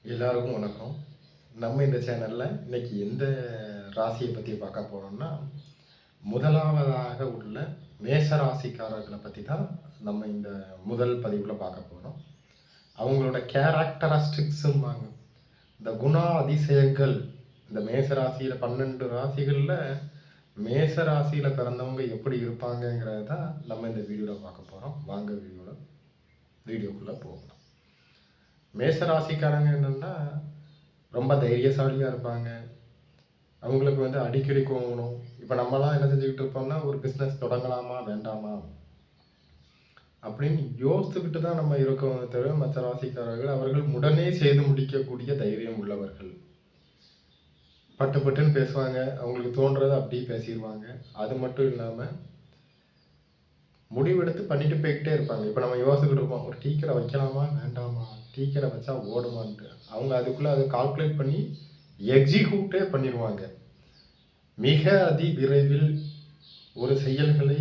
எல்லாருக்கும் வணக்கம். நம்ம இந்த சேனல்ல இன்னைக்கு எந்த ராசியை பத்தி பார்க்க போறோம்னா, முதலாவதாக உள்ள மேஷ ராசிக்காரர்கள பத்தி தான் நம்ம இந்த முதல் பதிவுல பார்க்க போறோம். அவங்களோட கேரக்டரிஸ்டிக்ஸ்ம்பாங்க. இந்த அதிசயங்கள் இந்த மேஷ ராசியில 12 ராசிகள்ல மேஷ ராசியில பிறந்தவங்க எப்படி இருப்பாங்கங்கிறத தான் நம்ம இந்த வீடியோல பார்க்க போறோம். வாங்க வீடியோக்குள்ள போகலாம். மேஷ ராசிக்காரங்க என்னன்னா, ரொம்ப தைரியசாலியா இருப்பாங்க. அவங்களுக்கு அடிக்கடி கோவம் வரும். இப்ப நம்மலாம் என்ன செஞ்சுக்கிட்டு இருப்போம்னா, ஒரு பிசினஸ் தொடங்கலாமா? வேண்டாமா? அப்படின்னு யோசித்துக்கிட்டு தான் நம்ம இருக்கோமே தவிர, மற்ற ராசிக்காரர்கள் அவர்கள் உடனே செய்து முடிக்கக்கூடிய தைரியம் உள்ளவர்கள். பட்டு பட்டுன்னு பேசுவாங்க. அவங்களுக்கு தோன்றத அப்படியே பேசிருவாங்க. அது மட்டும் இல்லாம, முடிவெடுத்து பண்ணிட்டு போய்க்கிட்டே இருப்பாங்க. இப்ப நம்ம யோசிச்சுக்கிட்டு இருப்போம். ஒரு டீ கடை வைக்கலாமா? வேண்டாமா? டீ கடை வச்சா ஓடுமான்ட்டு. அவங்க அதுக்குள்ள அத கால்குலேட் பண்ணி எக்ஸிக்யூட்டே பண்ணிருவாங்க. மிக விரைவில் ஒரு செயல்களை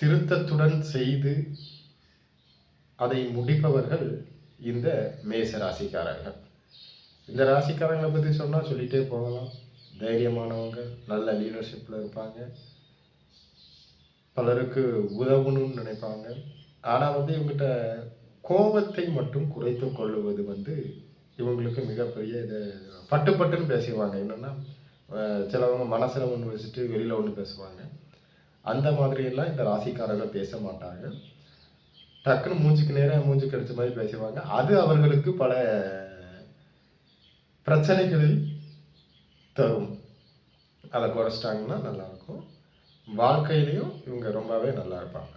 திருத்தத்துடன் செய்து அதை முடிப்பவர்கள் இந்த மேஷ ராசிக்காரர்கள். இந்த ராசிக்காரங்களை பத்தி சொன்னா சொல்லிட்டே போகலாம். தைரியமானவங்க, நல்ல லீடர்ஷிப்ல இருப்பாங்க. பலருக்கு உதவணும்னு நினைப்பாங்க. ஆனா இவங்ககிட்ட கோபத்தை மட்டும் குறைத்துக் கொள்ளுவது இவங்களுக்கு மிகப்பெரிய இது. பட்டு பட்டுன்னு பேசிடுவாங்க. என்னன்னா, சிலவங்க மனசுல ஒன்று வச்சுட்டு வெளியில ஒன்று பேசுவாங்க. அந்த மாதிரியெல்லாம் இந்த ராசிக்காரர்கள் பேச மாட்டாங்க. டக்குன்னு மூஞ்சிக்கு நேரா மூஞ்சிக்கு அடிச்ச மாதிரி பேசுவாங்க. அது அவர்களுக்கு பல பிரச்சனைகளை தரும். அதை குறைச்சிட்டாங்கன்னா நல்லாயிருக்கும். வாழ்க்கையிலையும் இவங்க ரொம்பவே நல்லா இருப்பாங்க.